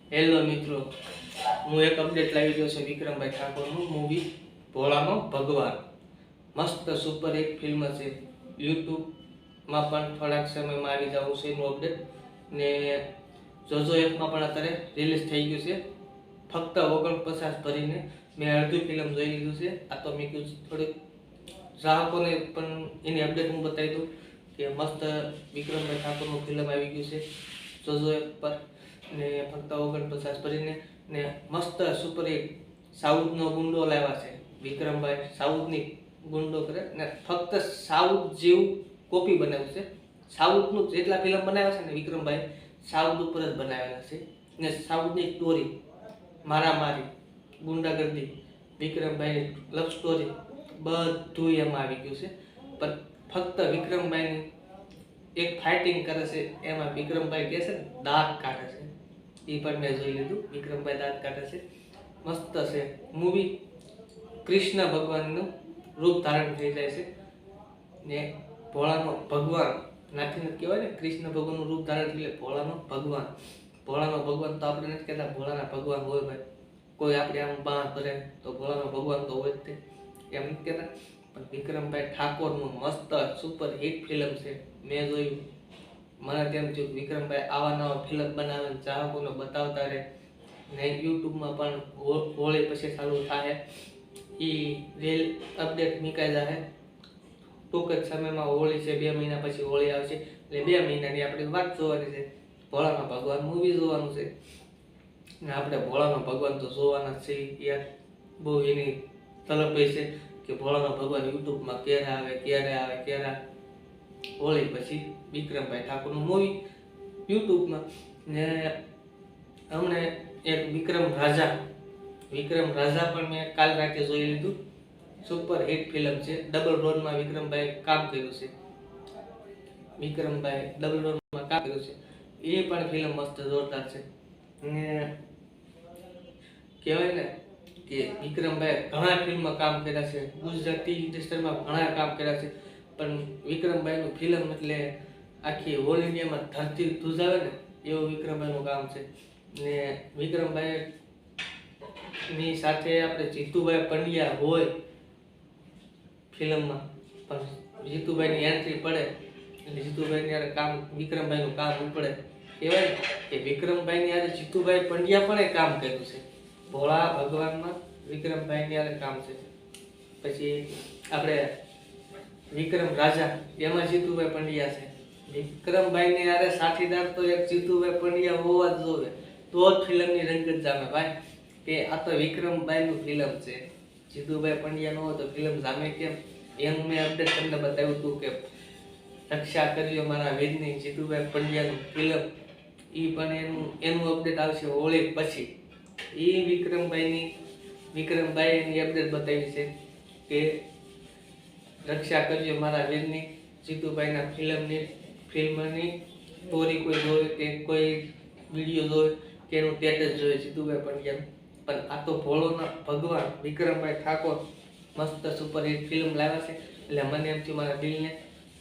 Hello મિત્રો, હું એક અપડેટ લાવી રહ્યો છું વિક્રમભાઈ ઠાકોરનું મૂવી ભોળાનો ભગવાન. મસ્ત સુપર એક ફિલ્મ છે. યુટ્યુબમાં પણ થોડાક સમયમાં આવી જવું છે એનું અપડેટ ને જોજો એપમાં પણ અત્યારે રિલીઝ થઈ ગયું છે. ફક્ત 49 ભરીને મેં અડધી ફિલ્મ જોઈ લીધું છે. આ તો મેં કીધું થોડીક ગ્રાહકોને પણ એની અપડેટ હું બતાવી દઉં કે મસ્ત વિક્રમભાઈ ઠાકોરનું ફિલ્મ આવી ગયું છે જોજો એપ પર ને ફક્ત 49 ભરીને ને મસ્ત સુપર હિટ સાઉથનો ગુંડો લાવ્યા છે વિક્રમભાઈ. સાઉથની ગુંડો કરે ને ફક્ત સાઉથ જેવું કોપી બનાવ્યું છે. સાઉથનું જેટલા ફિલ્મ બનાવ્યા છે ને વિક્રમભાઈ સાઉથ ઉપર જ બનાવેલા છે ને સાઉથની સ્ટોરી મારામારી ગુંડાગર્દી વિક્રમભાઈની લવ સ્ટોરી બધું એમાં આવી ગયું છે. પણ ફક્ત વિક્રમભાઈની એક ફાઇટિંગ કરે છે એમાં વિક્રમભાઈ કહે છે ને દાંત કાઢે છે એ પણ મેં જોઈ લીધું. વિક્રમભાઈ દાંત કાઢે છે. મસ્ત છે મૂવી. કૃષ્ણ ભગવાનનું રૂપ ધારણ થઈ જાય છે ને ભોળાનો ભગવાન નાખીને કહેવાય ને કૃષ્ણ ભગવાનનું રૂપ ધારણ થઈ જાય ભોળાનો ભગવાન. ભોળાનો ભગવાન તો આપણે નથી કહેતા ભોળાના ભગવાન હોય ભાઈ. કોઈ આપણે આમ બાહ કરે તો ભોળાનો ભગવાન તો હોય જ તે એમ નથી કહેતા. પણ વિક્રમભાઈ ઠાકોરનું મસ્ત સુપર હિટ ફિલ્મ છે. મેં જોયું મને તેમ થયું વિક્રમભાઈ આવા નવા ફિલ્મ બનાવે ચાહકોને બતાવતા રહે ને યુટ્યુબમાં પણ હોળી પછી ચાલુ થાય એ રેલ અપડેટ નીકળી જાય. ટૂંક જ સમયમાં હોળી છે, 2 મહિના પછી હોળી આવશે એટલે 2 મહિનાની આપણે વાત જોવાની છે. ભોળાનો ભગવાન મૂવી જોવાનું છે ને આપણે ભોળાનો ભગવાન તો જોવાના જ છે યાર. બહુ એની તલબ છે કે ભોળાનો ભગવાન યુટ્યુબમાં ક્યારે આવે હોળી પછી વિક્રમભાઈ ઠાકોરનું મૂવી યુટ્યુબમાં. ને હમણે એક વિક્રમ રાજા પણ મેં કાલ રાતે જોઈ લીધું. સુપર હિટ ફિલ્મ છે. ડબલ રોલમાં વિક્રમભાઈ કામ કર્યું છે. એ પણ ફિલ્મ મસ્ત જોરદાર છે. ને કહેવાય ને કે વિક્રમભાઈ ઘણા ફિલ્મમાં કામ કર્યા છે. ગુજરાતી ઇન્ડસ્ટ્રીમાં ઘણા કામ કર્યા છે. પણ વિક્રમભાઈનું ફિલ્મ એટલે આખી ઓલ ઇન્ડિયામાં ધરતી ધ્રુજાવે ને એવું વિક્રમભાઈનું કામ છે. ને વિક્રમભાઈની સાથે આપણે જીતુભાઈ પંડ્યા હોય ફિલ્મમાં પણ જીતુભાઈની એન્ટ્રી પડે એટલે જીતુભાઈની યારે કામ વિક્રમભાઈનું કામ ઉપડે. કહેવાય કે વિક્રમભાઈની યારે જીતુભાઈ પંડ્યા પણ એ કામ કર્યું છે. ભોળા ભગવાનમાં વિક્રમભાઈની યારે કામ છે. પછી આપણે વિક્રમ રાજા એમાં જીતુભાઈ પંડ્યા છે. વિક્રમભાઈની યારે સાથીદાર તો એક જીતુભાઈ પંડ્યા હોવા જ જોવે તો જ ફિલ્મની રંગત જામે ભાઈ. કે આ તો વિક્રમભાઈનું ફિલ્મ છે. જીતુભાઈ પંડ્યા ન હોય તો ફિલ્મ જામે કેમ? એનું મેં અપડેટ તમને બતાવ્યું હતું કે રક્ષા કર્યો મારા વીરની જીતુભાઈ પંડ્યાનું ફિલ્મ એ પણ એનું અપડેટ આવશે હોળી પછી. એ વિક્રમભાઈની અપડેટ બતાવી છે કે રક્ષા કર્યો મારા વીરની જીતુભાઈના ફિલ્મની સ્ટોરી કોઈ જોવે કે કોઈ વિડીયો જોવે કે એનું સ્ટેટસ જોવે જીતુભાઈ પંડ્યાનું. પણ આ તો ભોળોના ભગવાન વિક્રમભાઈ ઠાકોર મસ્ત સુપર હિટ ફિલ્મ લાવ્યા છે. એટલે મને એમ થયું મારા દિલને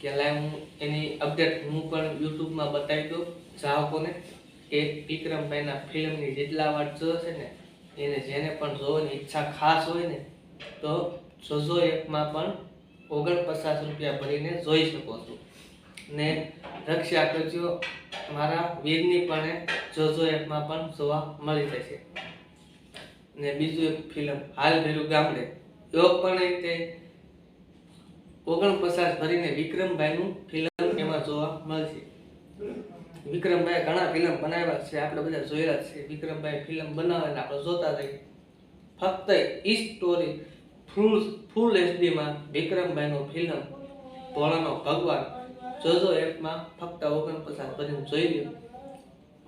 કે લાવ હું એની અપડેટ હું પણ યુટ્યુબમાં બતાવી દઉં ચાહકોને કે વિક્રમભાઈના ફિલ્મની જેટલા વાર જોશે ને એને જેને પણ જોવાની ઈચ્છા ખાસ હોય ને તો જોજો એપમાં પણ 49 રૂપિયા ભરીને જોઈ શકો છો. ને રક્ષા કરજો મારા વીરની પણ જોજો એપમાં પણ જોવા મળી જશે. ને બીજું એક ફિલ્મ હાલ ભેરું ગામડે એવો પણ તે 49 ભરીને વિક્રમભાઈનું ફિલ્મ એમાં જોવા મળશે. વિક્રમભાઈ ઘણા ફિલ્મ બનાવ્યા છે, આપણે બધા જોયેલા છે. વિક્રમભાઈ ફિલ્મ બનાવે ને આપણે જોતા જઈએ. ફક્ત ઈ સ્ટોરી ફૂલ એચડીમાં વિક્રમભાઈનો ફિલ્મ ભોળાનો ભગવાન જોજો એપમાં ફક્ત 49 ભરીને જોઈ લો.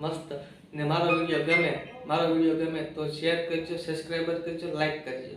મસ્ત. ને મારો વિડીયો ગમે તો શેર કરજો, સબસ્ક્રાઈબર કરજો, લાઈક કરજો.